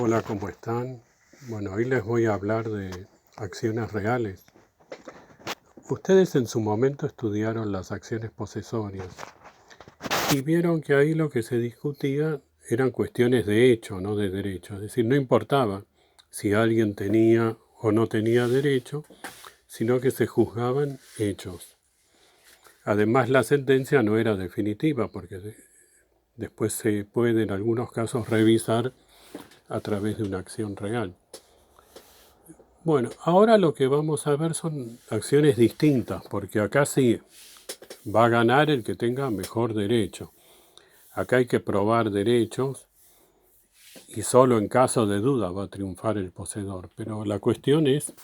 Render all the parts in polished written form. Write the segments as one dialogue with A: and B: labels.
A: Hola, ¿cómo están? Bueno, hoy les voy a hablar de acciones reales. Ustedes en su momento estudiaron las acciones posesorias y vieron que ahí lo que se discutía eran cuestiones de hecho, no de derecho. Es decir, no importaba si alguien tenía o no tenía derecho, sino que se juzgaban hechos. Además, la sentencia no era definitiva porque después se puede en algunos casos revisar a través de una acción real. Bueno, ahora lo que vamos a ver son acciones distintas, porque acá sí va a ganar el que tenga mejor derecho. Acá hay que probar derechos y solo en caso de duda va a triunfar el poseedor. Pero la cuestión es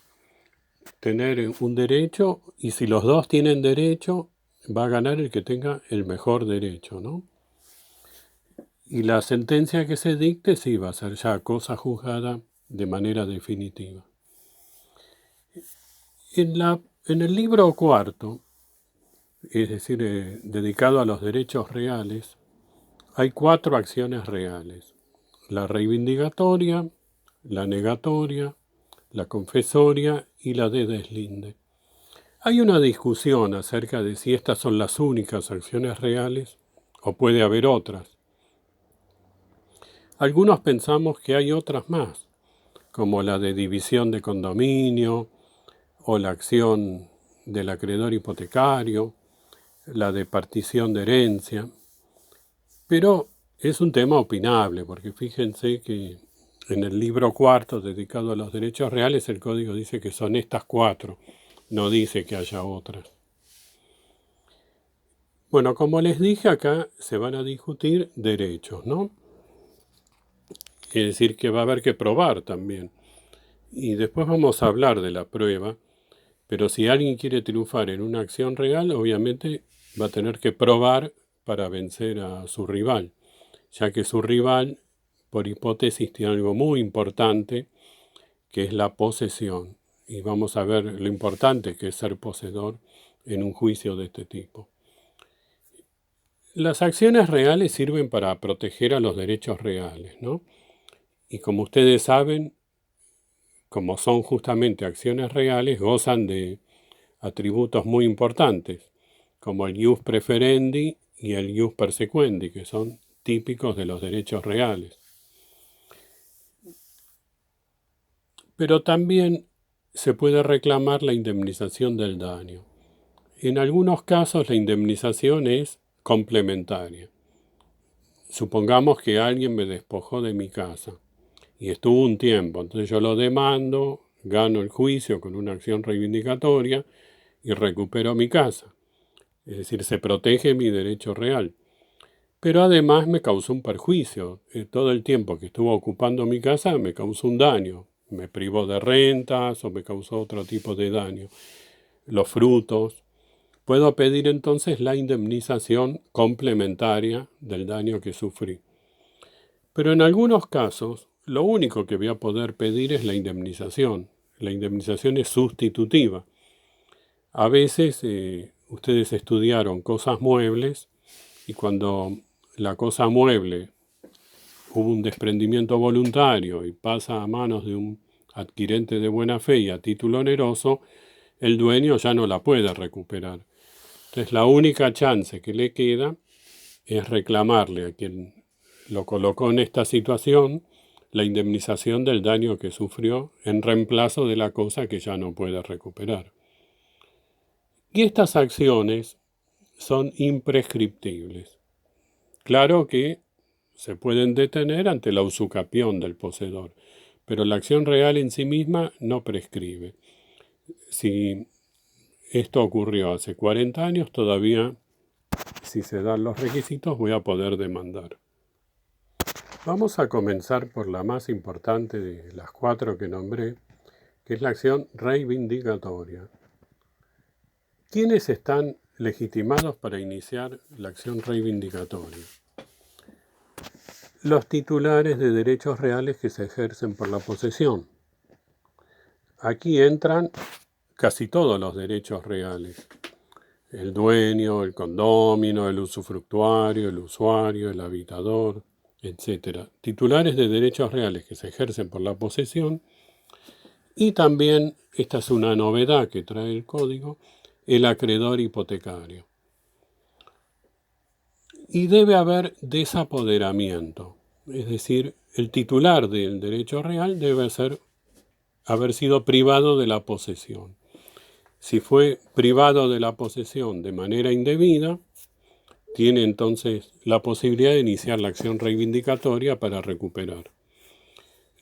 A: tener un derecho y si los dos tienen derecho, va a ganar el que tenga el mejor derecho, ¿no? Y la sentencia que se dicte sí va a ser ya cosa juzgada de manera definitiva. En el libro cuarto, es decir, dedicado a los derechos reales, hay 4 acciones reales: la reivindicatoria, la negatoria, la confesoria y la de deslinde. Hay una discusión acerca de si estas son las únicas acciones reales o puede haber otras. Algunos pensamos que hay otras más, como la de división de condominio o la acción del acreedor hipotecario, la de partición de herencia. Pero es un tema opinable, porque fíjense que en el libro cuarto dedicado a los derechos reales el código dice que son estas 4, no dice que haya otras. Bueno, como les dije, acá se van a discutir derechos, ¿no? Es decir, que va a haber que probar también. Y después vamos a hablar de la prueba, pero si alguien quiere triunfar en una acción real, obviamente va a tener que probar para vencer a su rival, ya que su rival, por hipótesis, tiene algo muy importante, que es la posesión. Y vamos a ver lo importante que es ser poseedor en un juicio de este tipo. Las acciones reales sirven para proteger a los derechos reales, ¿no? Y como ustedes saben, como son justamente acciones reales, gozan de atributos muy importantes, como el ius preferendi y el ius persequendi, que son típicos de los derechos reales. Pero también se puede reclamar la indemnización del daño. En algunos casos la indemnización es complementaria. Supongamos que alguien me despojó de mi casa y estuvo un tiempo, entonces yo lo demando, gano el juicio con una acción reivindicatoria y recupero mi casa. Es decir, se protege mi derecho real. Pero además me causó un perjuicio. Todo el tiempo que estuvo ocupando mi casa me causó un daño. Me privó de rentas o me causó otro tipo de daño. Los frutos. Puedo pedir entonces la indemnización complementaria del daño que sufrí. Pero en algunos casos, lo único que voy a poder pedir es la indemnización. La indemnización es sustitutiva. A veces ustedes estudiaron cosas muebles y cuando la cosa mueble hubo un desprendimiento voluntario y pasa a manos de un adquirente de buena fe y a título oneroso, el dueño ya no la puede recuperar. Entonces la única chance que le queda es reclamarle a quien lo colocó en esta situación la indemnización del daño que sufrió en reemplazo de la cosa que ya no puede recuperar. Y estas acciones son imprescriptibles. Claro que se pueden detener ante la usucapión del poseedor, pero la acción real en sí misma no prescribe. Si esto ocurrió hace 40 años, todavía, si se dan los requisitos, voy a poder demandar. Vamos a comenzar por la más importante de las 4 que nombré, que es la acción reivindicatoria. ¿Quiénes están legitimados para iniciar la acción reivindicatoria? Los titulares de derechos reales que se ejercen por la posesión. Aquí entran casi todos los derechos reales. El dueño, el condómino, el usufructuario, el usuario, el habitador, etc. Titulares de derechos reales que se ejercen por la posesión. Y también, esta es una novedad que trae el código, el acreedor hipotecario. Y debe haber desapoderamiento, es decir, el titular del derecho real debe haber sido privado de la posesión. Si fue privado de la posesión de manera indebida, tiene entonces la posibilidad de iniciar la acción reivindicatoria para recuperar.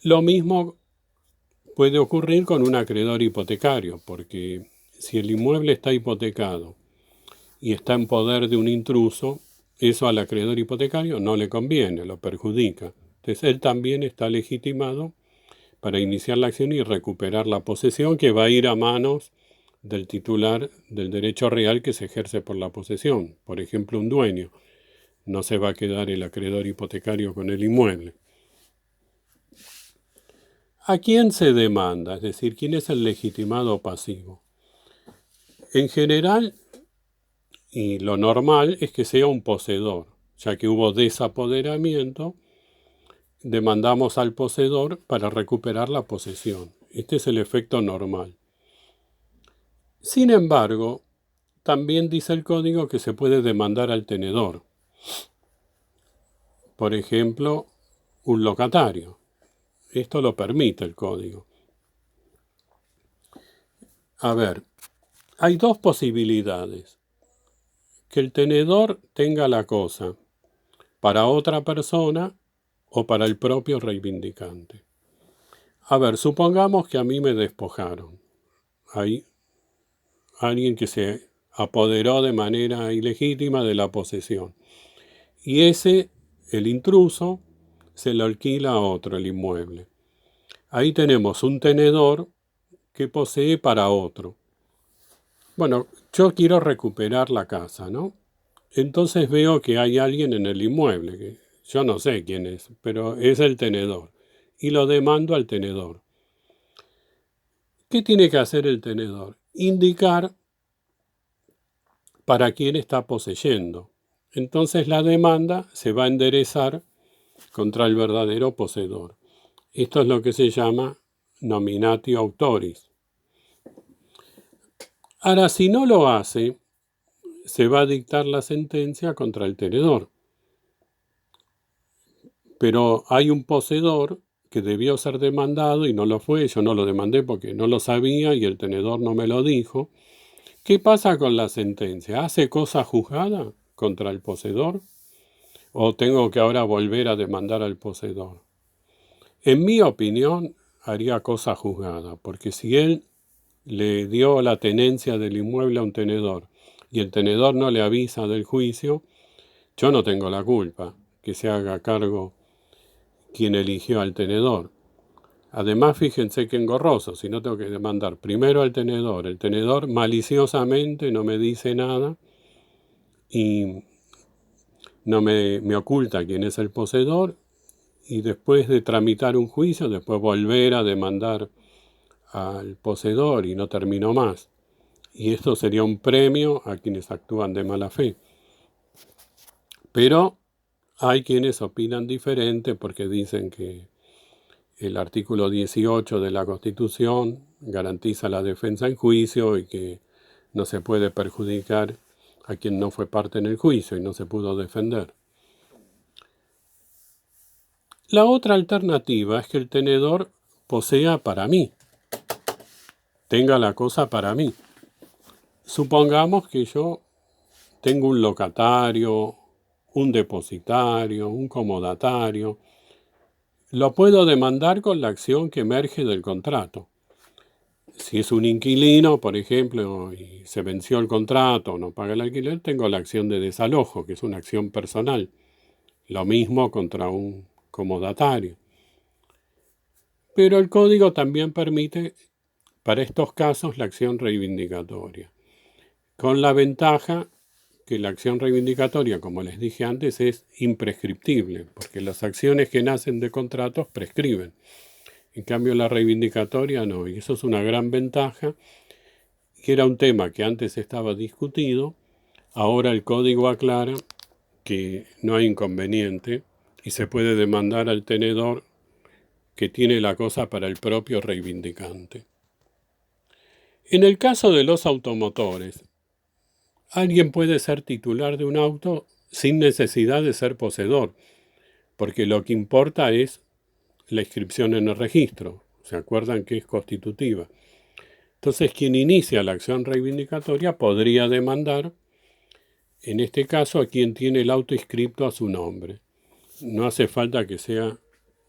A: Lo mismo puede ocurrir con un acreedor hipotecario, porque si el inmueble está hipotecado y está en poder de un intruso, eso al acreedor hipotecario no le conviene, lo perjudica. Entonces él también está legitimado para iniciar la acción y recuperar la posesión que va a ir a manos del titular del derecho real que se ejerce por la posesión. Por ejemplo, un dueño. No se va a quedar el acreedor hipotecario con el inmueble. ¿A quién se demanda? Es decir, ¿quién es el legitimado pasivo? En general, y lo normal es que sea un poseedor, ya que hubo desapoderamiento, demandamos al poseedor para recuperar la posesión. Este es el efecto normal. Sin embargo, también dice el código que se puede demandar al tenedor. Por ejemplo, un locatario. Esto lo permite el código. A ver, hay dos posibilidades. Que el tenedor tenga la cosa para otra persona o para el propio reivindicante. A ver, supongamos que a mí me despojaron. Hay alguien que se apoderó de manera ilegítima de la posesión. Y el intruso, se lo alquila a otro el inmueble. Ahí tenemos un tenedor que posee para otro. Bueno, yo quiero recuperar la casa, ¿no? Entonces veo que hay alguien en el inmueble, que yo no sé quién es, pero es el tenedor. Y lo demando al tenedor. ¿Qué tiene que hacer el tenedor? Indicar para quién está poseyendo. Entonces la demanda se va a enderezar contra el verdadero poseedor. Esto es lo que se llama nominatio autoris. Ahora, si no lo hace, se va a dictar la sentencia contra el tenedor. Pero hay un poseedor que debió ser demandado y no lo fue. Yo no lo demandé porque no lo sabía y el tenedor no me lo dijo. ¿Qué pasa con la sentencia? ¿Hace cosa juzgada contra el poseedor? ¿O tengo que ahora volver a demandar al poseedor? En mi opinión, haría cosa juzgada, porque si él le dio la tenencia del inmueble a un tenedor y el tenedor no le avisa del juicio, yo no tengo la culpa que se haga cargo quien eligió al tenedor. Además, fíjense que engorroso, si no tengo que demandar primero al tenedor, el tenedor maliciosamente no me dice nada y no me oculta quién es el poseedor, y después de tramitar un juicio, después volver a demandar al poseedor y no termino más. Y esto sería un premio a quienes actúan de mala fe. Pero hay quienes opinan diferente porque dicen que el artículo 18 de la Constitución garantiza la defensa en juicio y que no se puede perjudicar a quien no fue parte en el juicio y no se pudo defender. La otra alternativa es que el tenedor posea para mí, tenga la cosa para mí. Supongamos que yo tengo un locatario, un depositario, un comodatario. Lo puedo demandar con la acción que emerge del contrato. Si es un inquilino, por ejemplo, y se venció el contrato o no paga el alquiler, tengo la acción de desalojo, que es una acción personal. Lo mismo contra un comodatario. Pero el código también permite, para estos casos, la acción reivindicatoria, con la ventaja que la acción reivindicatoria, como les dije antes, es imprescriptible, porque las acciones que nacen de contratos prescriben. En cambio, la reivindicatoria no, y eso es una gran ventaja, que era un tema que antes estaba discutido. Ahora el código aclara que no hay inconveniente y se puede demandar al tenedor que tiene la cosa para el propio reivindicante. En el caso de los automotores, alguien puede ser titular de un auto sin necesidad de ser poseedor, porque lo que importa es la inscripción en el registro. ¿Se acuerdan que es constitutiva? Entonces, quien inicia la acción reivindicatoria podría demandar, en este caso, a quien tiene el auto inscripto a su nombre. No hace falta que sea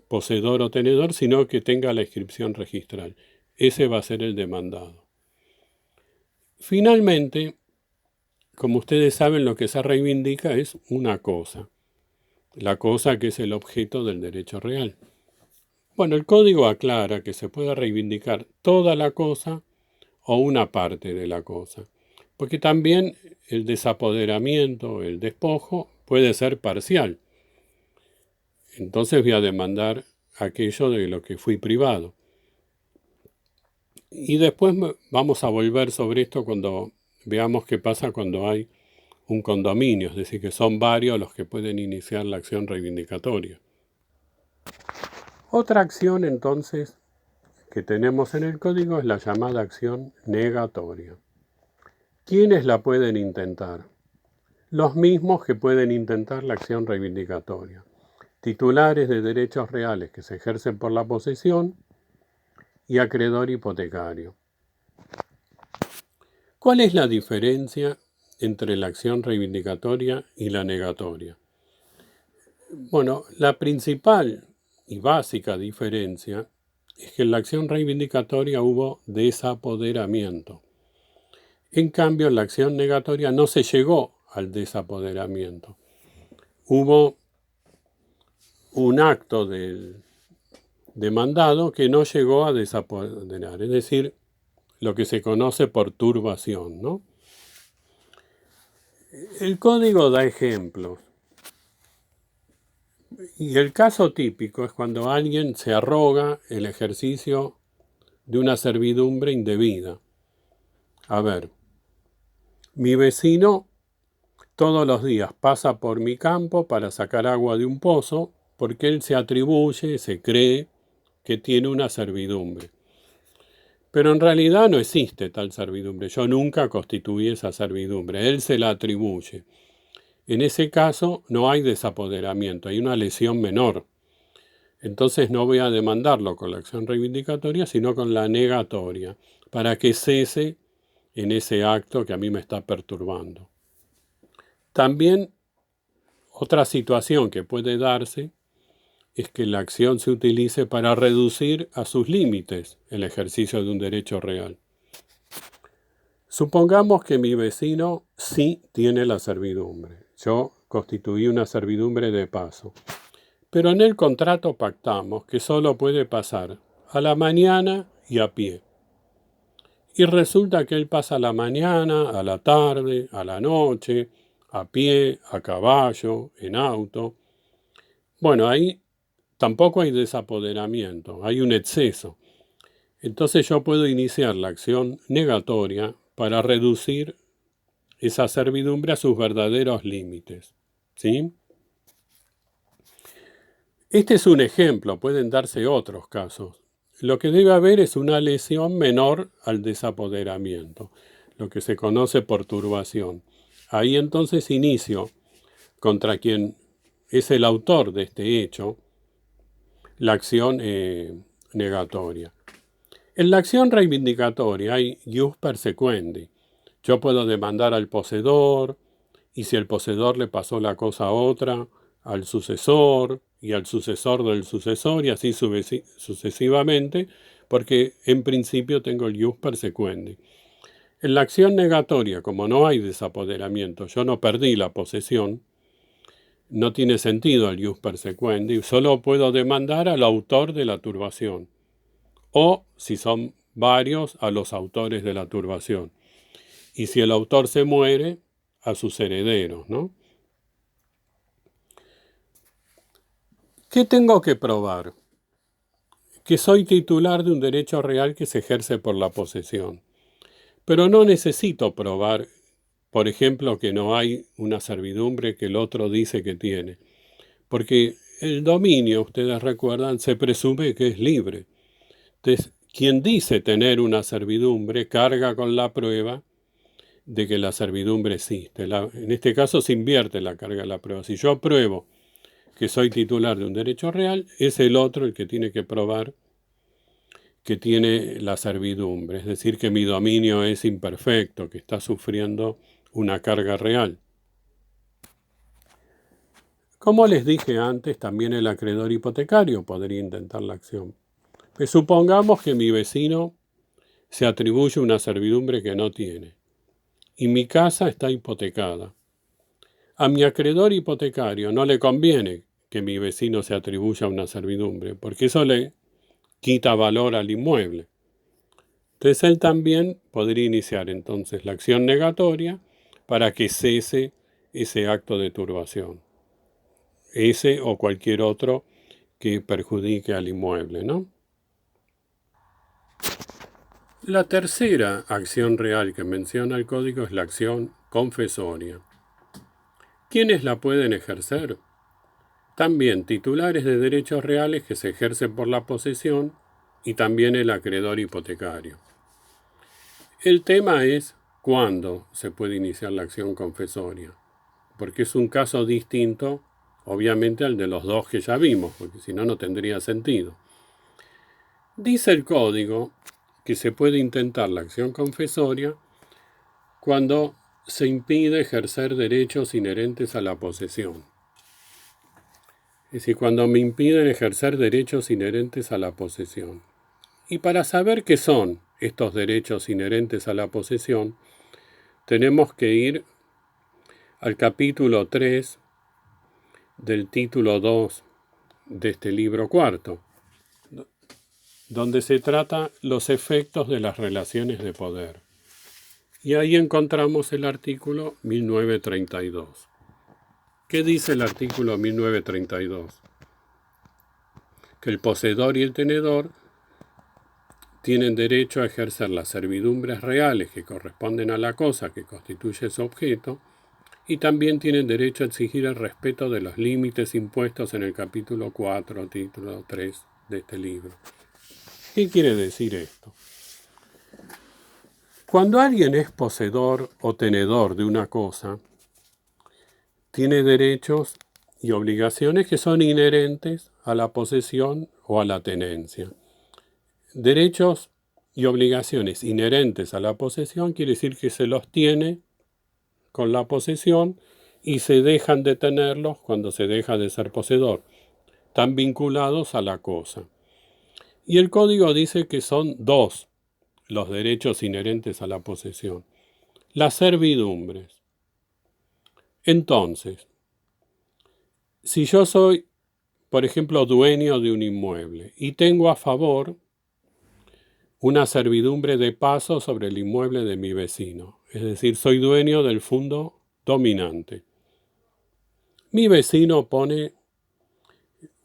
A: poseedor o tenedor, sino que tenga la inscripción registral. Ese va a ser el demandado. Finalmente, como ustedes saben, lo que se reivindica es una cosa, la cosa que es el objeto del derecho real. Bueno, el código aclara que se puede reivindicar toda la cosa o una parte de la cosa, porque también el desapoderamiento, el despojo, puede ser parcial. Entonces voy a demandar aquello de lo que fui privado. Y después vamos a volver sobre esto cuando veamos qué pasa cuando hay un condominio, es decir, que son varios los que pueden iniciar la acción reivindicatoria. Otra acción, entonces, que tenemos en el código es la llamada acción negatoria. ¿Quiénes la pueden intentar? Los mismos que pueden intentar la acción reivindicatoria. Titulares de derechos reales que se ejercen por la posesión y acreedor hipotecario. ¿Cuál es la diferencia entre la acción reivindicatoria y la negatoria? Bueno, la principal y básica diferencia es que en la acción reivindicatoria hubo desapoderamiento. En cambio, en la acción negatoria no se llegó al desapoderamiento. Hubo un acto del demandado que no llegó a desapoderar, es decir, lo que se conoce por turbación, ¿no? El código da ejemplos. Y el caso típico es cuando alguien se arroga el ejercicio de una servidumbre indebida. A ver, mi vecino todos los días pasa por mi campo para sacar agua de un pozo porque él se atribuye, se cree que tiene una servidumbre. Pero en realidad no existe tal servidumbre. Yo nunca constituí esa servidumbre. Él se la atribuye. En ese caso no hay desapoderamiento, hay una lesión menor. Entonces no voy a demandarlo con la acción reivindicatoria, sino con la negatoria, para que cese en ese acto que a mí me está perturbando. También otra situación que puede darse es que la acción se utilice para reducir a sus límites el ejercicio de un derecho real. Supongamos que mi vecino sí tiene la servidumbre. Yo constituí una servidumbre de paso. Pero en el contrato pactamos que solo puede pasar a la mañana y a pie. Y resulta que él pasa a la mañana, a la tarde, a la noche, a pie, a caballo, en auto. Bueno, ahí tampoco hay desapoderamiento, hay un exceso. Entonces yo puedo iniciar la acción negatoria para reducir esa servidumbre a sus verdaderos límites. ¿Sí? Este es un ejemplo, pueden darse otros casos. Lo que debe haber es una lesión menor al desapoderamiento, lo que se conoce por turbación. Ahí entonces inicio contra quien es el autor de este hecho la acción negatoria. En la acción reivindicatoria hay ius persequendi. Yo puedo demandar al poseedor, y si el poseedor le pasó la cosa a otra, al sucesor, y al sucesor del sucesor, y así sucesivamente, porque en principio tengo el ius persequendi. En la acción negatoria, como no hay desapoderamiento, yo no perdí la posesión, no tiene sentido el ius persequendi, solo puedo demandar al autor de la turbación, o, si son varios, a los autores de la turbación. Y si el autor se muere, a sus herederos, ¿no? ¿Qué tengo que probar? Que soy titular de un derecho real que se ejerce por la posesión. Pero no necesito probar, por ejemplo, que no hay una servidumbre que el otro dice que tiene. Porque el dominio, ustedes recuerdan, se presume que es libre. Entonces, quien dice tener una servidumbre carga con la prueba de que la servidumbre existe. En este caso se invierte la carga de la prueba. Si yo pruebo que soy titular de un derecho real, es el otro el que tiene que probar que tiene la servidumbre, es decir, que mi dominio es imperfecto, que está sufriendo una carga real. Como les dije antes, también el acreedor hipotecario podría intentar la acción. Pues supongamos que mi vecino se atribuye una servidumbre que no tiene y mi casa está hipotecada. A mi acreedor hipotecario no le conviene que mi vecino se atribuya una servidumbre, porque eso le quita valor al inmueble. Entonces él también podría iniciar entonces la acción negatoria para que cese ese acto de turbación, ese o cualquier otro que perjudique al inmueble, ¿no? La tercera acción real que menciona el código es la acción confesoria. ¿Quiénes la pueden ejercer? También titulares de derechos reales que se ejercen por la posesión y también el acreedor hipotecario. El tema es cuándo se puede iniciar la acción confesoria, porque es un caso distinto, obviamente, al de los dos que ya vimos, porque si no, no tendría sentido. Dice el código que se puede intentar la acción confesoria cuando se impide ejercer derechos inherentes a la posesión. Es decir, cuando me impiden ejercer derechos inherentes a la posesión. Y para saber qué son estos derechos inherentes a la posesión, tenemos que ir al capítulo 3 del título 2 de este libro cuarto, donde se trata los efectos de las relaciones de poder. Y ahí encontramos el artículo 1932. ¿Qué dice el artículo 1932? Que el poseedor y el tenedor tienen derecho a ejercer las servidumbres reales que corresponden a la cosa que constituye su objeto, y también tienen derecho a exigir el respeto de los límites impuestos en el capítulo 4, título 3 de este libro. ¿Qué quiere decir esto? Cuando alguien es poseedor o tenedor de una cosa, tiene derechos y obligaciones que son inherentes a la posesión o a la tenencia. Derechos y obligaciones inherentes a la posesión quiere decir que se los tiene con la posesión y se dejan de tenerlos cuando se deja de ser poseedor. Están vinculados a la cosa. Y el código dice que son dos los derechos inherentes a la posesión. Las servidumbres. Entonces, si yo soy, por ejemplo, dueño de un inmueble y tengo a favor una servidumbre de paso sobre el inmueble de mi vecino, es decir, soy dueño del fundo dominante. Mi vecino pone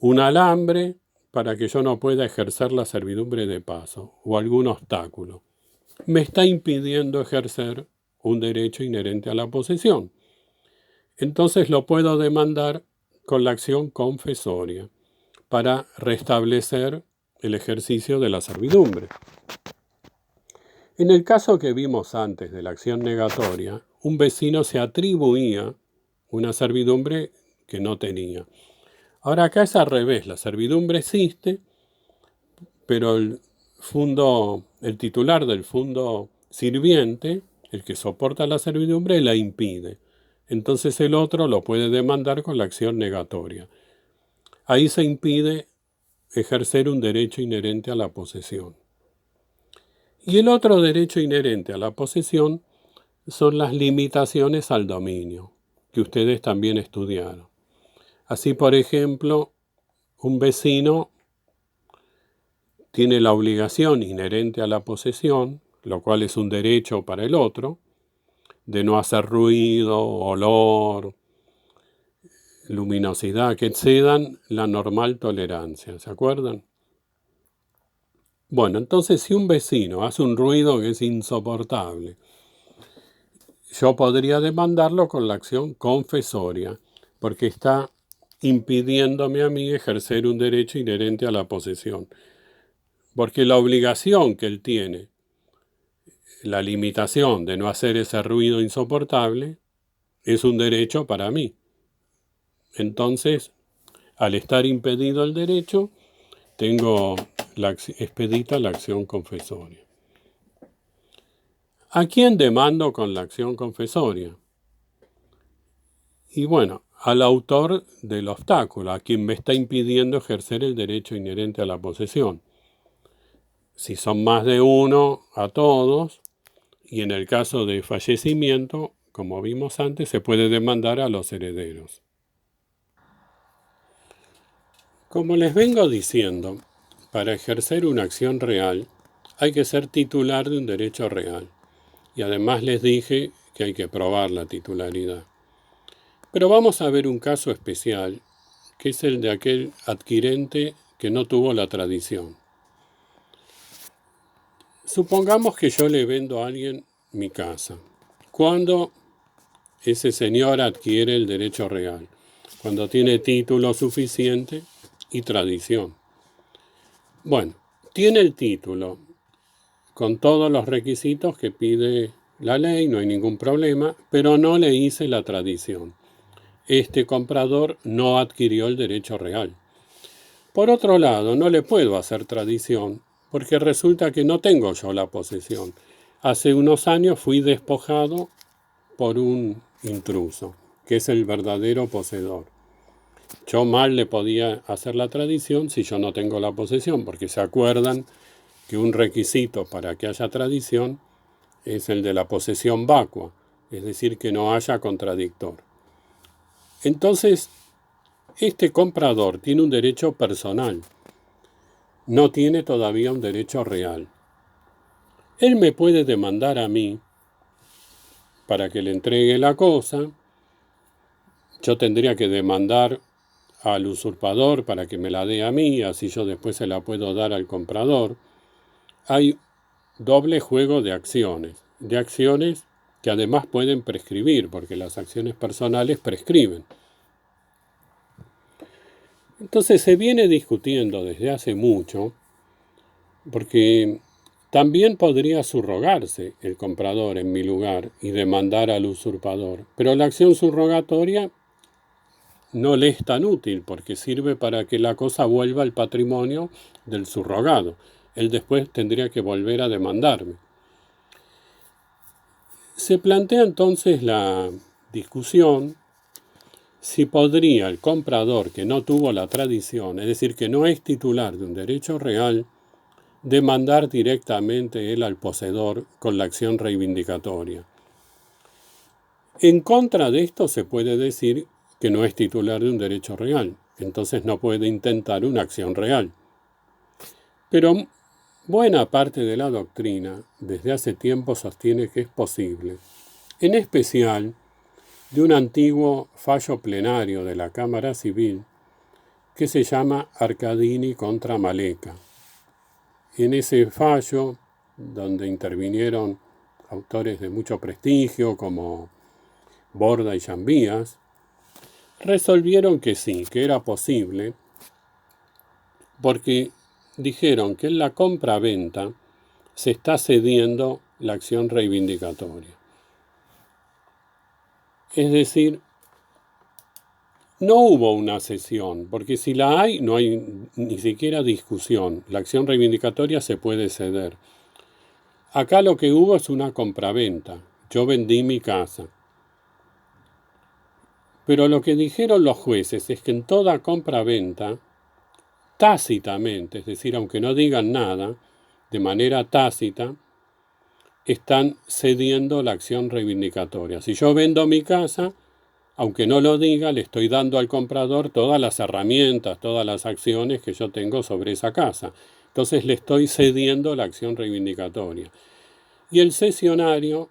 A: un alambre para que yo no pueda ejercer la servidumbre de paso o algún obstáculo. Me está impidiendo ejercer un derecho inherente a la posesión. Entonces lo puedo demandar con la acción confesoria para restablecer el ejercicio de la servidumbre. En el caso que vimos antes de la acción negatoria, un vecino se atribuía una servidumbre que no tenía. Ahora acá es al revés, la servidumbre existe, pero el titular del fundo sirviente, el que soporta la servidumbre, la impide. Entonces el otro lo puede demandar con la acción negatoria. Ahí se impide ejercer un derecho inherente a la posesión. Y el otro derecho inherente a la posesión son las limitaciones al dominio, que ustedes también estudiaron. Así, por ejemplo, un vecino tiene la obligación inherente a la posesión, lo cual es un derecho para el otro, de no hacer ruido, olor, luminosidad, que excedan la normal tolerancia, ¿se acuerdan? Bueno, entonces si un vecino hace un ruido que es insoportable, yo podría demandarlo con la acción confesoria, porque está impidiéndome a mí ejercer un derecho inherente a la posesión. Porque la obligación que él tiene, la limitación de no hacer ese ruido insoportable, es un derecho para mí. Entonces, al estar impedido el derecho, tengo expedita la acción confesoria. ¿A quién demando con la acción confesoria? Y bueno, al autor del obstáculo, a quien me está impidiendo ejercer el derecho inherente a la posesión. Si son más de uno, a todos, y en el caso de fallecimiento, como vimos antes, se puede demandar a los herederos. Como les vengo diciendo, para ejercer una acción real hay que ser titular de un derecho real. Y además les dije que hay que probar la titularidad. Pero vamos a ver un caso especial, que es el de aquel adquirente que no tuvo la tradición. Supongamos que yo le vendo a alguien mi casa. ¿Cuándo ese señor adquiere el derecho real? Cuando tiene título suficiente y tradición. Bueno, tiene el título con todos los requisitos que pide la ley, no hay ningún problema, pero no le hice la tradición. Este comprador no adquirió el derecho real. Por otro lado, no le puedo hacer tradición porque resulta que no tengo yo la posesión. Hace unos años fui despojado por un intruso, que es el verdadero poseedor. Yo mal le podía hacer la tradición si yo no tengo la posesión, porque se acuerdan que un requisito para que haya tradición es el de la posesión vacua, es decir, que no haya contradictor. Entonces, este comprador tiene un derecho personal, no tiene todavía un derecho real. Él me puede demandar a mí para que le entregue la cosa. Yo tendría que demandar al usurpador para que me la dé a mí, así yo después se la puedo dar al comprador. Hay doble juego de acciones que además pueden prescribir, porque las acciones personales prescriben. Entonces se viene discutiendo desde hace mucho, porque también podría subrogarse el comprador en mi lugar y demandar al usurpador, pero la acción subrogatoria no le es tan útil porque sirve para que la cosa vuelva al patrimonio del subrogado. Él después tendría que volver a demandarme. Se plantea entonces la discusión si podría el comprador que no tuvo la tradición, es decir, que no es titular de un derecho real, demandar directamente él al poseedor con la acción reivindicatoria. En contra de esto se puede decir que no es titular de un derecho real, entonces no puede intentar una acción real. Pero buena parte de la doctrina desde hace tiempo sostiene que es posible, en especial de un antiguo fallo plenario de la Cámara Civil que se llama Arcadini contra Maleca. En ese fallo, donde intervinieron autores de mucho prestigio como Borda y Llambías, resolvieron que sí, que era posible, porque dijeron que en la compra-venta se está cediendo la acción reivindicatoria. Es decir, no hubo una cesión, porque si la hay, no hay ni siquiera discusión. La acción reivindicatoria se puede ceder. Acá lo que hubo es una compraventa. Yo vendí mi casa. Pero lo que dijeron los jueces es que en toda compraventa, tácitamente, es decir, aunque no digan nada, de manera tácita, están cediendo la acción reivindicatoria. Si yo vendo mi casa, aunque no lo diga, le estoy dando al comprador todas las herramientas, todas las acciones que yo tengo sobre esa casa. Entonces le estoy cediendo la acción reivindicatoria. Y el cesionario,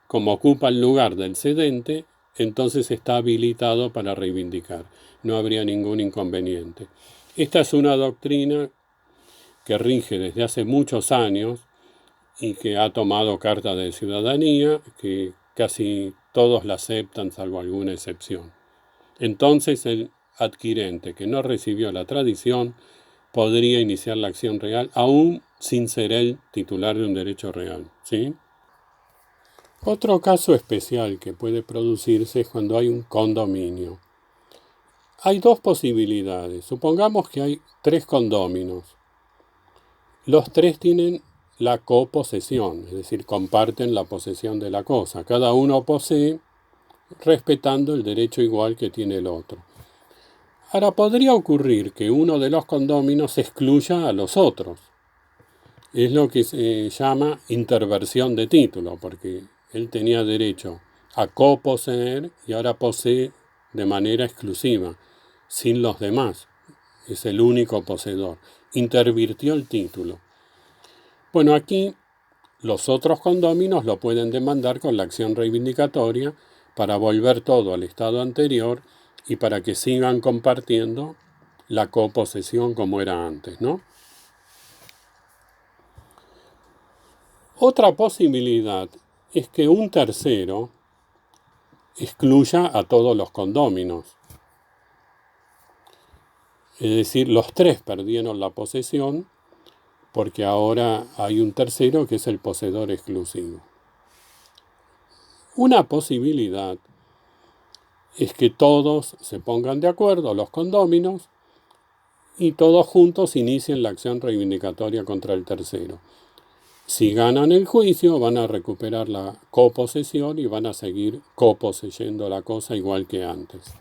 A: como ocupa el lugar del cedente, entonces está habilitado para reivindicar. No habría ningún inconveniente. Esta es una doctrina que rige desde hace muchos años y que ha tomado carta de ciudadanía, que casi todos la aceptan, salvo alguna excepción. Entonces el adquirente que no recibió la tradición podría iniciar la acción real aún sin ser él titular de un derecho real, ¿sí? Otro caso especial que puede producirse es cuando hay un condominio. Hay dos posibilidades. Supongamos que hay 3 condóminos. Los 3 tienen la coposesión, es decir, comparten la posesión de la cosa. Cada uno posee respetando el derecho igual que tiene el otro. Ahora, podría ocurrir que uno de los condóminos excluya a los otros. Es lo que se llama interversión de título, porque él tenía derecho a coposeer y ahora posee de manera exclusiva, sin los demás. Es el único poseedor. Intervirtió el título. Bueno, aquí los otros condóminos lo pueden demandar con la acción reivindicatoria para volver todo al estado anterior y para que sigan compartiendo la coposesión como era antes, ¿no? Otra posibilidad es que un tercero excluya a todos los condóminos. Es decir, los 3 perdieron la posesión porque ahora hay un tercero que es el poseedor exclusivo. Una posibilidad es que todos se pongan de acuerdo, los condóminos, y todos juntos inicien la acción reivindicatoria contra el tercero. Si ganan el juicio, van a recuperar la coposesión y van a seguir coposeyendo la cosa igual que antes.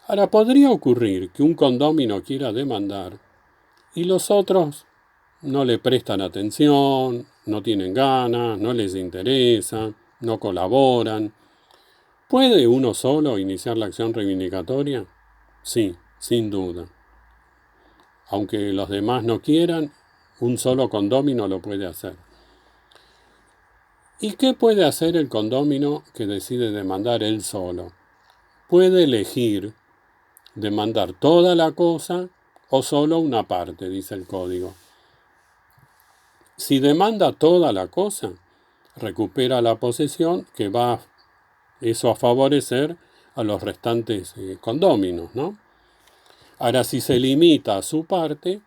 A: Ahora, podría ocurrir que un condómino quiera demandar y los otros no le prestan atención, no tienen ganas, no les interesa, no colaboran. ¿Puede uno solo iniciar la acción reivindicatoria? Sí, sin duda. Aunque los demás no quieran, un solo condómino lo puede hacer. ¿Y qué puede hacer el condómino que decide demandar él solo? Puede elegir demandar toda la cosa o solo una parte, dice el código. Si demanda toda la cosa, recupera la posesión que va eso a favorecer a los restantes condóminos, ¿no? Ahora, si se limita a su parte,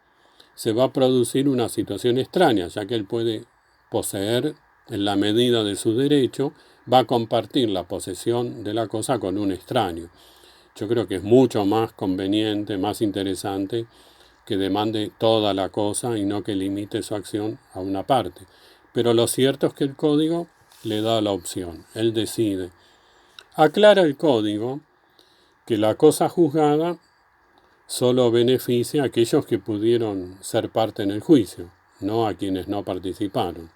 A: se va a producir una situación extraña, ya que él puede poseer en la medida de su derecho, va a compartir la posesión de la cosa con un extraño. Yo creo que es mucho más conveniente, más interesante que demande toda la cosa y no que limite su acción a una parte. Pero lo cierto es que el código le da la opción, él decide. Aclara el código que la cosa juzgada solo beneficia a aquellos que pudieron ser parte en el juicio, no a quienes no participaron,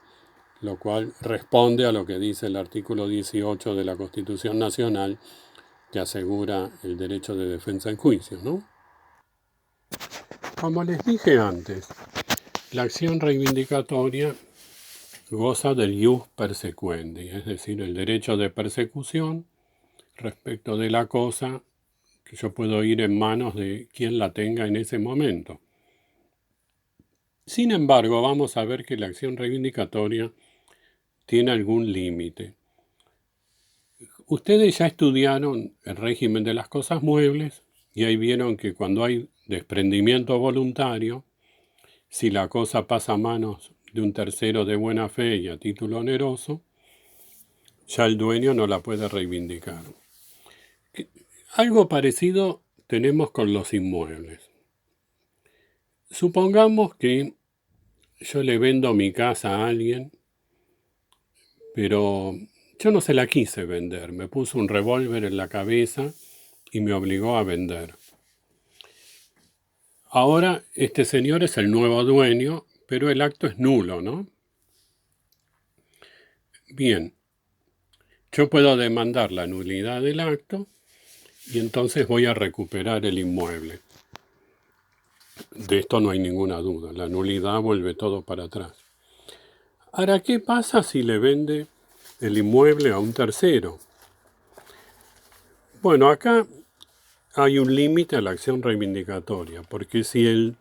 A: lo cual responde a lo que dice el artículo 18 de la Constitución Nacional, que asegura el derecho de defensa en juicio, ¿no? Como les dije antes, la acción reivindicatoria goza del ius persecuendi, es decir, el derecho de persecución respecto de la cosa que yo puedo ir en manos de quien la tenga en ese momento. Sin embargo, vamos a ver que la acción reivindicatoria tiene algún límite. Ustedes ya estudiaron el régimen de las cosas muebles y ahí vieron que cuando hay desprendimiento voluntario, si la cosa pasa a manos de un tercero de buena fe y a título oneroso, ya el dueño no la puede reivindicar. Algo parecido tenemos con los inmuebles. Supongamos que yo le vendo mi casa a alguien, pero yo no se la quise vender. Me puso un revólver en la cabeza y me obligó a vender. Ahora este señor es el nuevo dueño, pero el acto es nulo, ¿no? Bien, yo puedo demandar la nulidad del acto y entonces voy a recuperar el inmueble. De esto no hay ninguna duda, la nulidad vuelve todo para atrás. Ahora, ¿qué pasa si le vende el inmueble a un tercero? Bueno, acá hay un límite a la acción reivindicatoria, porque si el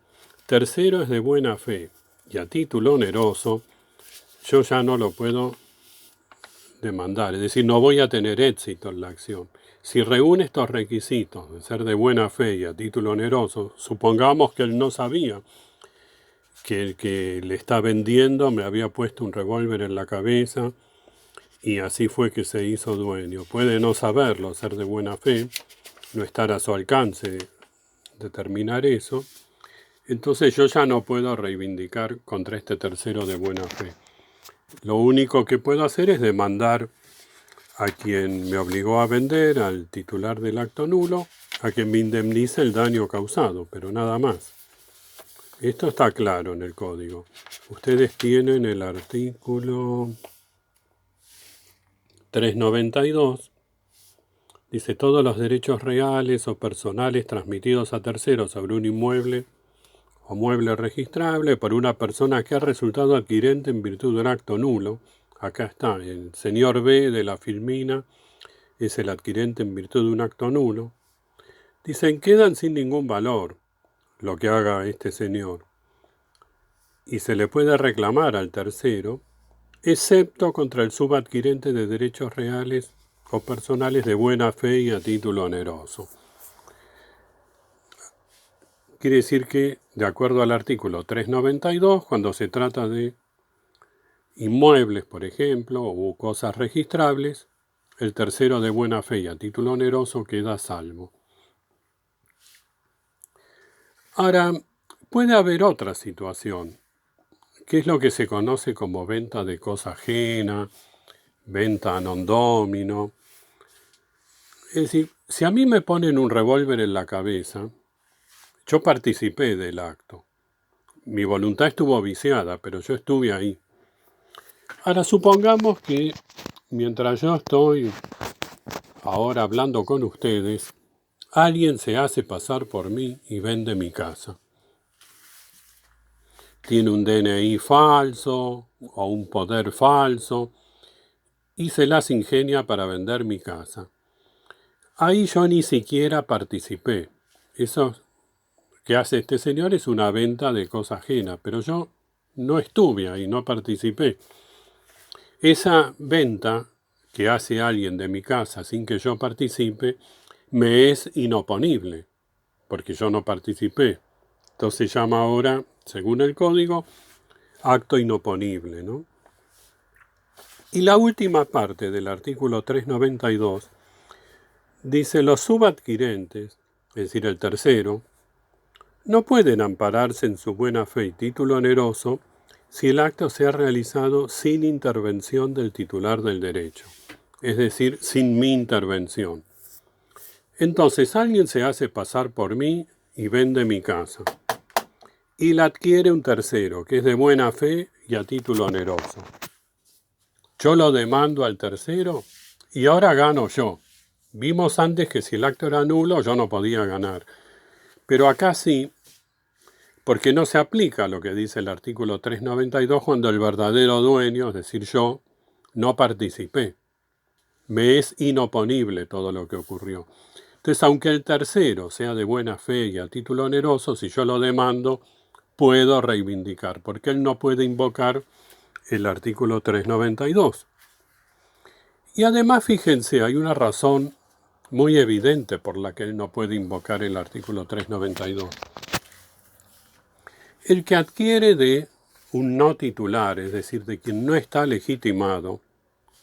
A: tercero es de buena fe y a título oneroso, yo ya no lo puedo demandar, es decir, no voy a tener éxito en la acción. Si reúne estos requisitos de ser de buena fe y a título oneroso, supongamos que él no sabía que el que le está vendiendo me había puesto un revólver en la cabeza y así fue que se hizo dueño. Puede no saberlo, ser de buena fe, no estar a su alcance determinar eso. Entonces yo ya no puedo reivindicar contra este tercero de buena fe. Lo único que puedo hacer es demandar a quien me obligó a vender, al titular del acto nulo, a que me indemnice el daño causado, pero nada más. Esto está claro en el código. Ustedes tienen el artículo 392. Dice, todos los derechos reales o personales transmitidos a terceros sobre un inmueble o mueble registrable por una persona que ha resultado adquirente en virtud de un acto nulo. Acá está, el señor B de la Filmina es el adquirente en virtud de un acto nulo. Dicen, quedan sin ningún valor lo que haga este señor. Y se le puede reclamar al tercero, excepto contra el subadquirente de derechos reales o personales de buena fe y a título oneroso. Quiere decir que, de acuerdo al artículo 392, cuando se trata de inmuebles, por ejemplo, u cosas registrables, el tercero de buena fe y a título oneroso queda a salvo. Ahora, puede haber otra situación, que es lo que se conoce como venta de cosa ajena, venta non domino. Es decir, si a mí me ponen un revólver en la cabeza, yo participé del acto. Mi voluntad estuvo viciada, pero yo estuve ahí. Ahora, supongamos que mientras yo estoy ahora hablando con ustedes, alguien se hace pasar por mí y vende mi casa. Tiene un DNI falso o un poder falso y se las ingenia para vender mi casa. Ahí yo ni siquiera participé. Eso que hace este señor es una venta de cosa ajena, pero yo no estuve ahí, no participé. Esa venta que hace alguien de mi casa sin que yo participe, me es inoponible, porque yo no participé. Entonces se llama ahora, según el código, acto inoponible, ¿no? Y la última parte del artículo 392 dice, los subadquirentes, es decir, el tercero, no pueden ampararse en su buena fe y título oneroso si el acto se ha realizado sin intervención del titular del derecho, es decir, sin mi intervención. Entonces alguien se hace pasar por mí y vende mi casa, y la adquiere un tercero, que es de buena fe y a título oneroso. Yo lo demando al tercero y ahora gano yo. Vimos antes que si el acto era nulo yo no podía ganar, pero acá sí, porque no se aplica lo que dice el artículo 392 cuando el verdadero dueño, es decir, yo, no participé. Me es inoponible todo lo que ocurrió. Entonces, aunque el tercero sea de buena fe y a título oneroso, si yo lo demando, puedo reivindicar, porque él no puede invocar el artículo 392. Y además, fíjense, hay una razón muy evidente por la que él no puede invocar el artículo 392. El que adquiere de un no titular, es decir, de quien no está legitimado,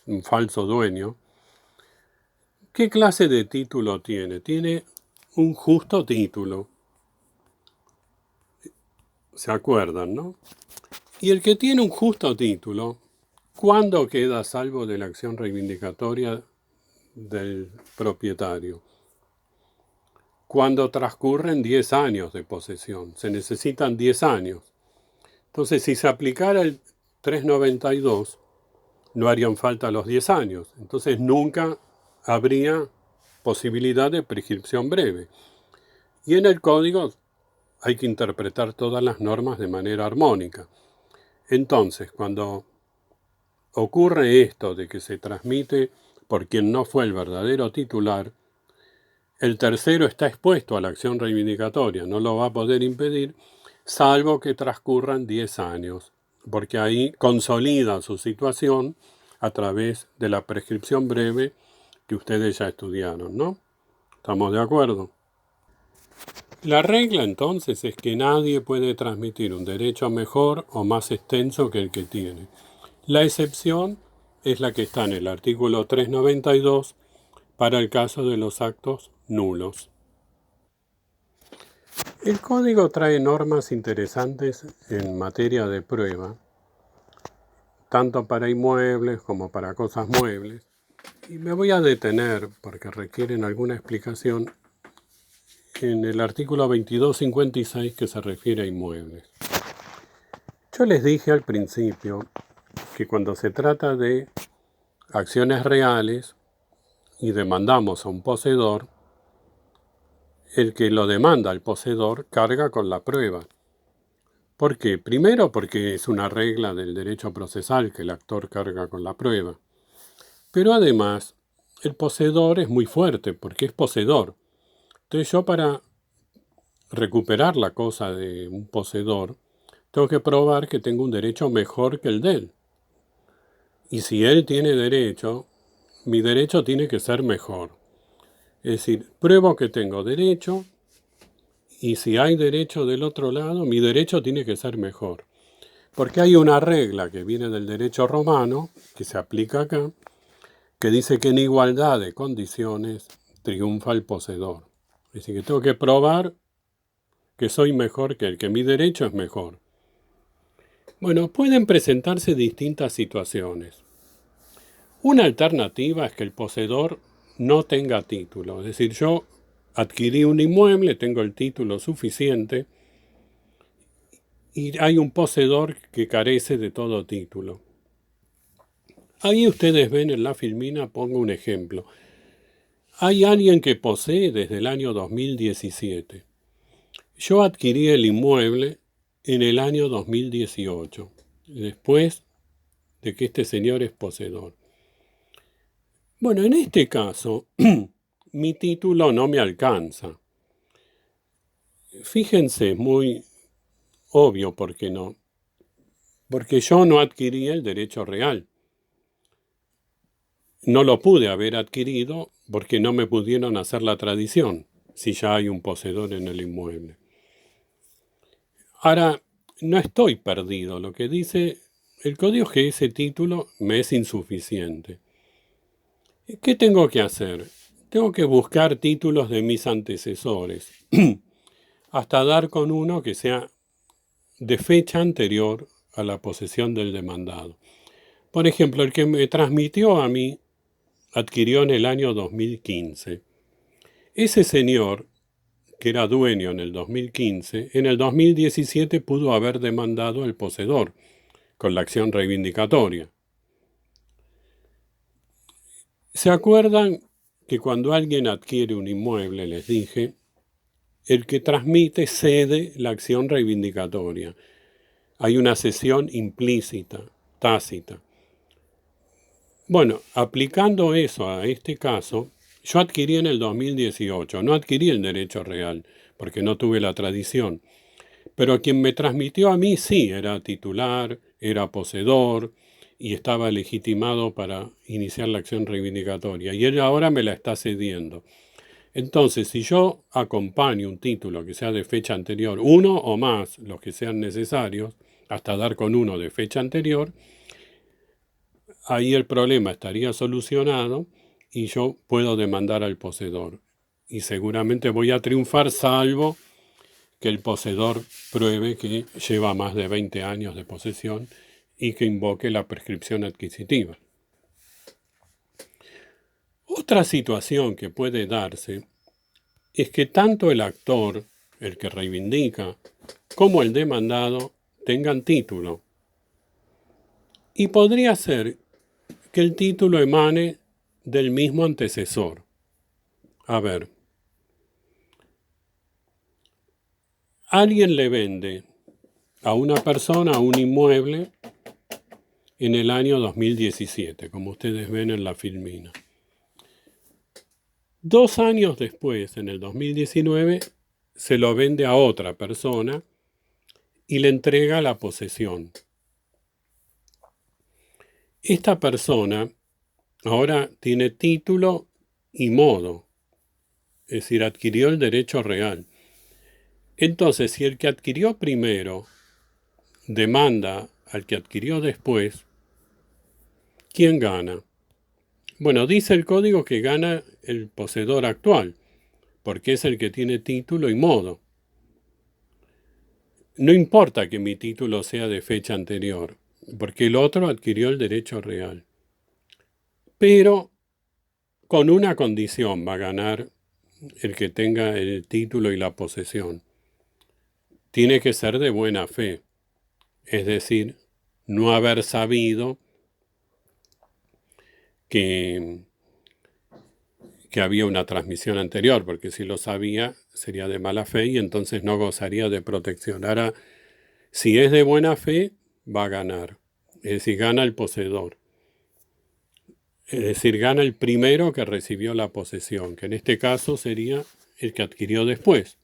A: un falso dueño, ¿qué clase de título tiene? Tiene un justo título. ¿Se acuerdan, no? Y el que tiene un justo título, ¿cuándo queda a salvo de la acción reivindicatoria del propietario? Cuando transcurren 10 años de posesión. Se necesitan 10 años. Entonces, si se aplicara el 392, no harían falta los 10 años. Entonces, nunca habría posibilidad de prescripción breve. Y en el código hay que interpretar todas las normas de manera armónica. Entonces, cuando ocurre esto de que se transmite por quien no fue el verdadero titular, el tercero está expuesto a la acción reivindicatoria, no lo va a poder impedir, salvo que transcurran 10 años, porque ahí consolida su situación a través de la prescripción breve que ustedes ya estudiaron, ¿no? ¿Estamos de acuerdo? La regla entonces es que nadie puede transmitir un derecho mejor o más extenso que el que tiene. La excepción es la que está en el artículo 392 para el caso de los actos nulos. El código trae normas interesantes en materia de prueba, tanto para inmuebles como para cosas muebles, y me voy a detener, porque requieren alguna explicación, en el artículo 2256 que se refiere a inmuebles. Yo les dije al principio que cuando se trata de acciones reales y demandamos a un poseedor, el que lo demanda al poseedor carga con la prueba. ¿Por qué? Primero porque es una regla del derecho procesal que el actor carga con la prueba. Pero además, el poseedor es muy fuerte porque es poseedor. Entonces yo para recuperar la cosa de un poseedor, tengo que probar que tengo un derecho mejor que el de él. Y si él tiene derecho, mi derecho tiene que ser mejor. Es decir, pruebo que tengo derecho y si hay derecho del otro lado, mi derecho tiene que ser mejor. Porque hay una regla que viene del derecho romano, que se aplica acá, que dice que en igualdad de condiciones triunfa el poseedor. Es decir, que tengo que probar que soy mejor que él, que mi derecho es mejor. Bueno, pueden presentarse distintas situaciones. Una alternativa es que el poseedor no tenga título. Es decir, yo adquirí un inmueble, tengo el título suficiente y hay un poseedor que carece de todo título. Ahí ustedes ven en la filmina, pongo un ejemplo. Hay alguien que posee desde el año 2017. Yo adquirí el inmueble en el año 2018, después de que este señor es poseedor. Bueno, en este caso, mi título no me alcanza. Fíjense, es muy obvio por qué no. Porque yo no adquirí el derecho real. No lo pude haber adquirido porque no me pudieron hacer la tradición, si ya hay un poseedor en el inmueble. Ahora, no estoy perdido. Lo que dice el código es que ese título me es insuficiente. ¿Qué tengo que hacer? Tengo que buscar títulos de mis antecesores, hasta dar con uno que sea de fecha anterior a la posesión del demandado. Por ejemplo, el que me transmitió a mí adquirió en el año 2015. Ese señor, que era dueño en el 2015, en el 2017 pudo haber demandado al poseedor con la acción reivindicatoria. ¿Se acuerdan que cuando alguien adquiere un inmueble, les dije, el que transmite cede la acción reivindicatoria? Hay una cesión implícita, tácita. Bueno, aplicando eso a este caso, yo adquirí en el 2018, no adquirí el derecho real, porque no tuve la tradición. Pero quien me transmitió a mí sí, era titular, era poseedor y estaba legitimado para iniciar la acción reivindicatoria. Y él ahora me la está cediendo. Entonces, si yo acompaño un título que sea de fecha anterior, uno o más, los que sean necesarios, hasta dar con uno de fecha anterior, ahí el problema estaría solucionado y yo puedo demandar al poseedor. Y seguramente voy a triunfar salvo que el poseedor pruebe que lleva más de 20 años de posesión y que invoque la prescripción adquisitiva. Otra situación que puede darse es que tanto el actor, el que reivindica, como el demandado tengan título. Y podría ser que el título emane del mismo antecesor. A ver, alguien le vende a una persona un inmueble en el año 2017, como ustedes ven en la filmina. 2 años después, en el 2019, se lo vende a otra persona y le entrega la posesión. Esta persona ahora tiene título y modo, es decir, adquirió el derecho real. Entonces, si el que adquirió primero demanda al que adquirió después, ¿quién gana? Bueno, dice el código que gana el poseedor actual, porque es el que tiene título y modo. No importa que mi título sea de fecha anterior, porque el otro adquirió el derecho real. Pero con una condición va a ganar el que tenga el título y la posesión. Tiene que ser de buena fe, es decir, no haber sabido que había una transmisión anterior, porque si lo sabía sería de mala fe y entonces no gozaría de protección. Ahora, si es de buena fe, va a ganar, es decir, gana el poseedor. Es decir, gana el primero que recibió la posesión, que en este caso sería el que adquirió después.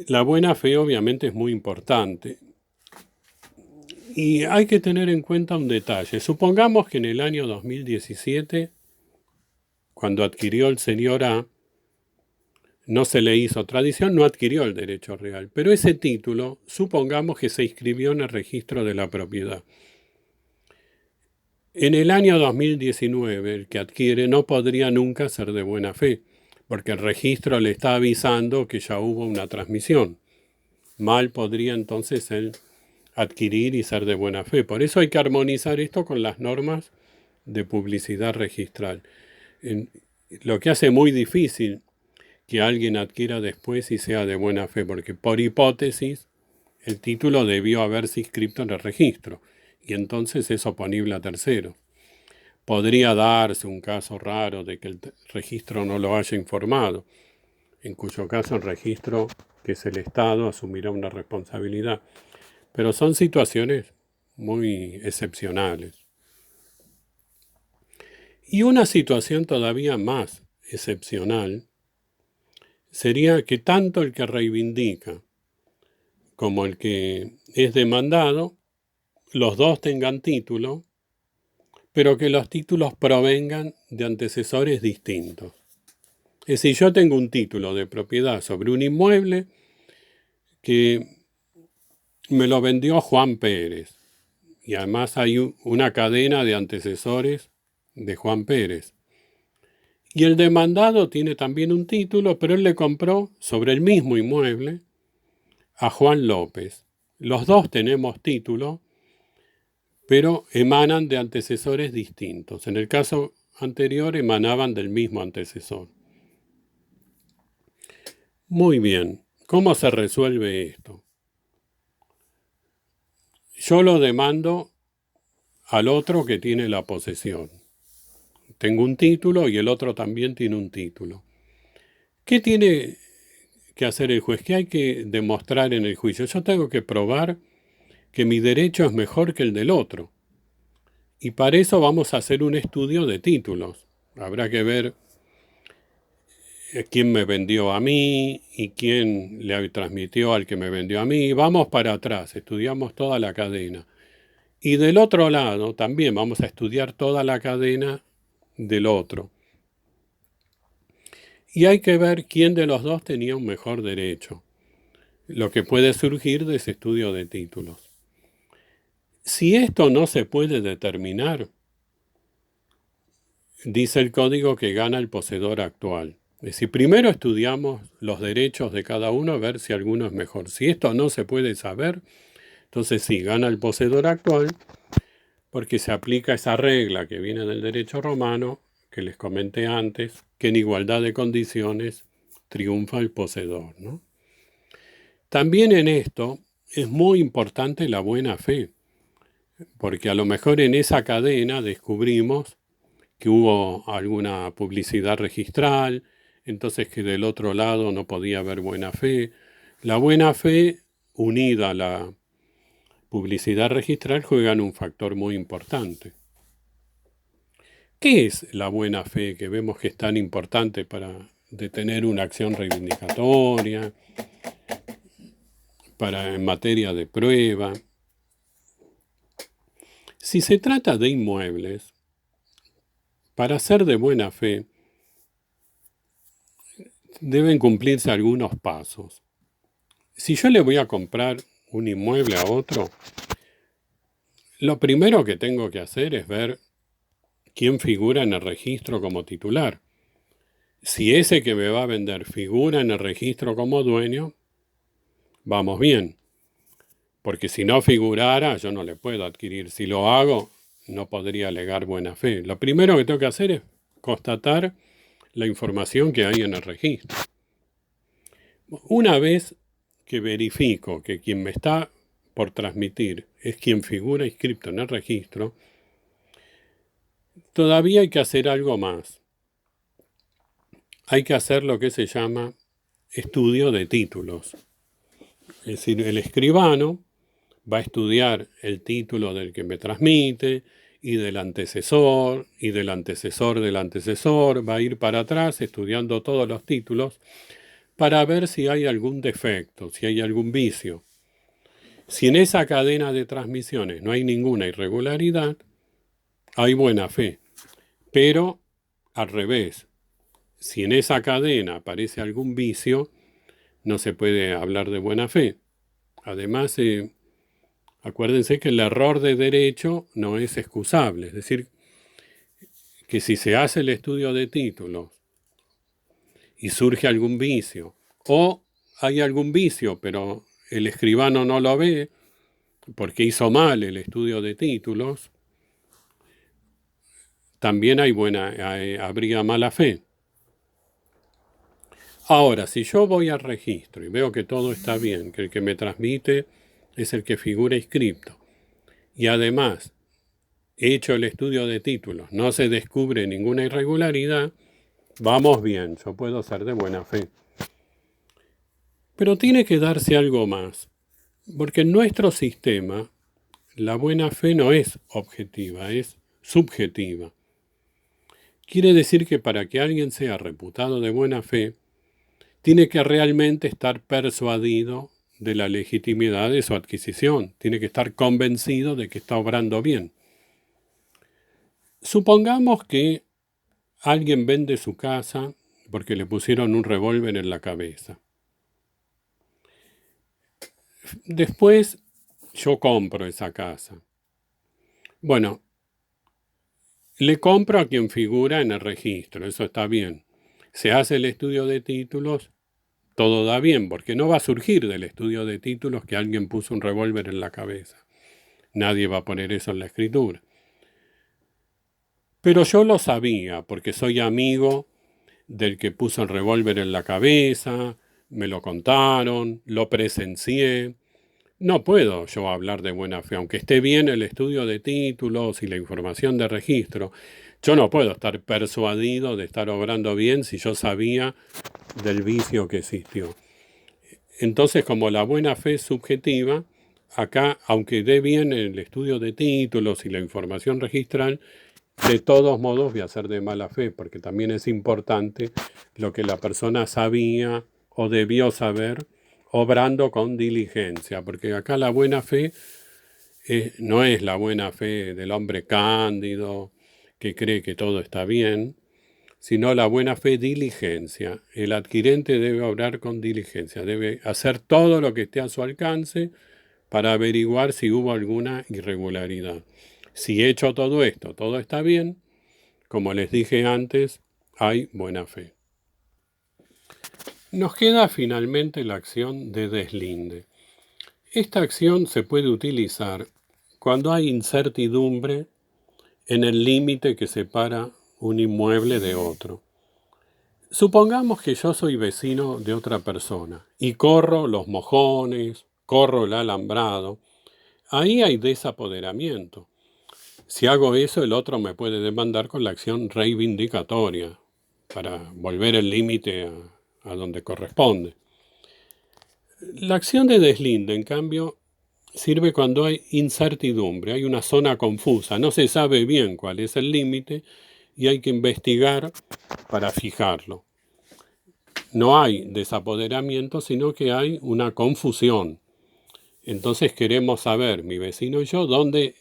A: La buena fe obviamente es muy importante. Y hay que tener en cuenta un detalle. Supongamos que en el año 2017, cuando adquirió el señor A, no se le hizo tradición, no adquirió el derecho real. Pero ese título, supongamos que se inscribió en el registro de la propiedad. En el año 2019, el que adquiere no podría nunca ser de buena fe, porque el registro le está avisando que ya hubo una transmisión. Mal podría entonces él adquirir y ser de buena fe. Por eso hay que armonizar esto con las normas de publicidad registral. Lo que hace muy difícil que alguien adquiera después y sea de buena fe, porque por hipótesis el título debió haberse inscrito en el registro y entonces es oponible a terceros. Podría darse un caso raro de que el registro no lo haya informado, en cuyo caso el registro, que es el Estado, asumirá una responsabilidad. Pero son situaciones muy excepcionales. Y una situación todavía más excepcional sería que tanto el que reivindica como el que es demandado, los dos tengan título, pero que los títulos provengan de antecesores distintos. Es decir, yo tengo un título de propiedad sobre un inmueble que me lo vendió Juan Pérez. Y además hay una cadena de antecesores de Juan Pérez. Y el demandado tiene también un título, pero él le compró sobre el mismo inmueble a Juan López. Los dos tenemos título, pero emanan de antecesores distintos. En el caso anterior emanaban del mismo antecesor. Muy bien, ¿cómo se resuelve esto? Yo lo demando al otro que tiene la posesión. Tengo un título y el otro también tiene un título. ¿Qué tiene que hacer el juez? ¿Qué hay que demostrar en el juicio? Yo tengo que probar que mi derecho es mejor que el del otro. Y para eso vamos a hacer un estudio de títulos. Habrá que ver quién me vendió a mí y quién le transmitió al que me vendió a mí. Vamos para atrás, estudiamos toda la cadena. Y del otro lado también vamos a estudiar toda la cadena del otro. Y hay que ver quién de los dos tenía un mejor derecho, lo que puede surgir de ese estudio de títulos. Si esto no se puede determinar, dice el código que gana el poseedor actual. Es decir, primero estudiamos los derechos de cada uno a ver si alguno es mejor. Si esto no se puede saber, entonces sí, gana el poseedor actual porque se aplica esa regla que viene del derecho romano, que les comenté antes, que en igualdad de condiciones triunfa el poseedor, ¿no? También en esto es muy importante la buena fe, porque a lo mejor en esa cadena descubrimos que hubo alguna publicidad registral, entonces que del otro lado no podía haber buena fe. La buena fe, unida a la publicidad registral, juegan un factor muy importante. ¿Qué es la buena fe que vemos que es tan importante para detener una acción reivindicatoria, en materia de prueba? Si se trata de inmuebles, para ser de buena fe deben cumplirse algunos pasos. Si yo le voy a comprar un inmueble a otro, lo primero que tengo que hacer es ver quién figura en el registro como titular. Si ese que me va a vender figura en el registro como dueño, vamos bien. Porque si no figurara, yo no le puedo adquirir. Si lo hago, no podría alegar buena fe. Lo primero que tengo que hacer es constatar la información que hay en el registro. Una vez que verifico que quien me está por transmitir es quien figura inscrito en el registro, todavía hay que hacer algo más. Hay que hacer lo que se llama estudio de títulos. Es decir, el escribano va a estudiar el título del que me transmite y del antecesor y del antecesor del antecesor. Va a ir para atrás estudiando todos los títulos para ver si hay algún defecto, si hay algún vicio. Si en esa cadena de transmisiones no hay ninguna irregularidad, hay buena fe. Pero al revés, si en esa cadena aparece algún vicio, no se puede hablar de buena fe. Además, acuérdense que el error de derecho no es excusable. Es decir, que si se hace el estudio de títulos y surge algún vicio, o hay algún vicio, pero el escribano no lo ve porque hizo mal el estudio de títulos, también habría mala fe. Ahora, si yo voy al registro y veo que todo está bien, que el que me transmite es el que figura inscripto, y además he hecho el estudio de títulos, no se descubre ninguna irregularidad, vamos bien, yo puedo ser de buena fe. Pero tiene que darse algo más, porque en nuestro sistema la buena fe no es objetiva, es subjetiva. Quiere decir que para que alguien sea reputado de buena fe, tiene que realmente estar persuadido de la legitimidad de su adquisición, tiene que estar convencido de que está obrando bien. Supongamos que alguien vende su casa porque le pusieron un revólver en la cabeza. Después yo compro esa casa. Bueno, le compro a quien figura en el registro, eso está bien. Se hace el estudio de títulos, todo da bien, porque no va a surgir del estudio de títulos que alguien puso un revólver en la cabeza. Nadie va a poner eso en la escritura. Pero yo lo sabía, porque soy amigo del que puso el revólver en la cabeza, me lo contaron, lo presencié. No puedo yo hablar de buena fe, aunque esté bien el estudio de títulos y la información de registro. Yo no puedo estar persuadido de estar obrando bien si yo sabía del vicio que existió. Entonces, como la buena fe es subjetiva, acá, aunque dé bien el estudio de títulos y la información registral, de todos modos voy a ser de mala fe, porque también es importante lo que la persona sabía o debió saber, obrando con diligencia, porque acá la buena fe no es la buena fe del hombre cándido que cree que todo está bien, sino la buena fe diligencia. El adquirente debe obrar con diligencia, debe hacer todo lo que esté a su alcance para averiguar si hubo alguna irregularidad. Si he hecho todo esto, todo está bien, como les dije antes, hay buena fe. Nos queda finalmente la acción de deslinde. Esta acción se puede utilizar cuando hay incertidumbre en el límite que separa un inmueble de otro. Supongamos que yo soy vecino de otra persona y corro los mojones, corro el alambrado. Ahí hay desapoderamiento. Si hago eso, el otro me puede demandar con la acción reivindicatoria para volver el límite a donde corresponde. La acción de deslinde, en cambio, sirve cuando hay incertidumbre, hay una zona confusa, no se sabe bien cuál es el límite y hay que investigar para fijarlo. No hay desapoderamiento, sino que hay una confusión. Entonces queremos saber, mi vecino y yo, dónde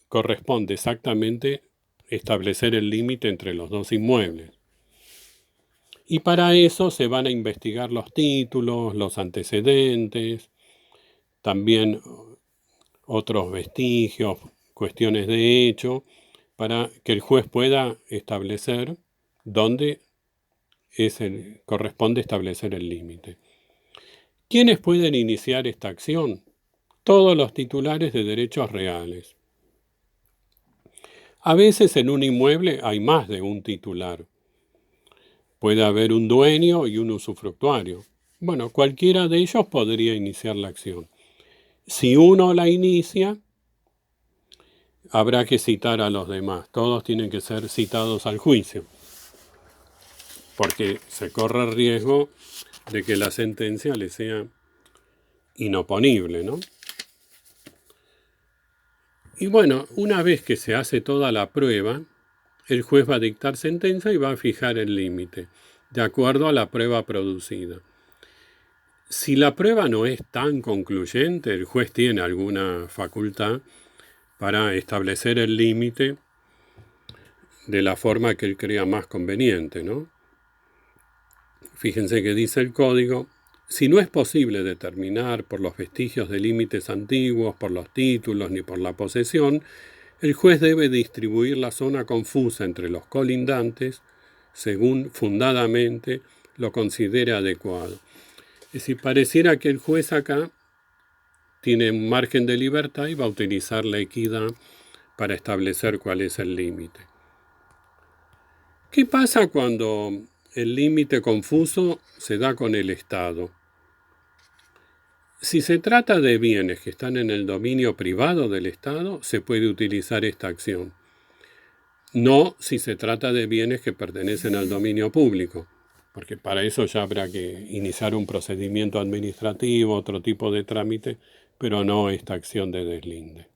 A: corresponde exactamente establecer el límite entre los dos inmuebles. Y para eso se van a investigar los títulos, los antecedentes, también otros vestigios, cuestiones de hecho, para que el juez pueda establecer dónde corresponde establecer el límite. ¿Quiénes pueden iniciar esta acción? Todos los titulares de derechos reales. A veces en un inmueble hay más de un titular. Puede haber un dueño y un usufructuario. Bueno, cualquiera de ellos podría iniciar la acción. Si uno la inicia, habrá que citar a los demás. Todos tienen que ser citados al juicio, porque se corre el riesgo de que la sentencia le sea inoponible, ¿no? Y bueno, una vez que se hace toda la prueba, el juez va a dictar sentencia y va a fijar el límite, de acuerdo a la prueba producida. Si la prueba no es tan concluyente, el juez tiene alguna facultad para establecer el límite de la forma que él crea más conveniente, ¿no? Fíjense que dice el código: si no es posible determinar por los vestigios de límites antiguos, por los títulos ni por la posesión, el juez debe distribuir la zona confusa entre los colindantes según fundadamente lo considere adecuado. Es decir, pareciera que el juez acá tiene un margen de libertad y va a utilizar la equidad para establecer cuál es el límite. ¿Qué pasa cuando el límite confuso se da con el Estado? Si se trata de bienes que están en el dominio privado del Estado, se puede utilizar esta acción. No si se trata de bienes que pertenecen al dominio público, porque para eso ya habrá que iniciar un procedimiento administrativo, otro tipo de trámite, pero no esta acción de deslinde.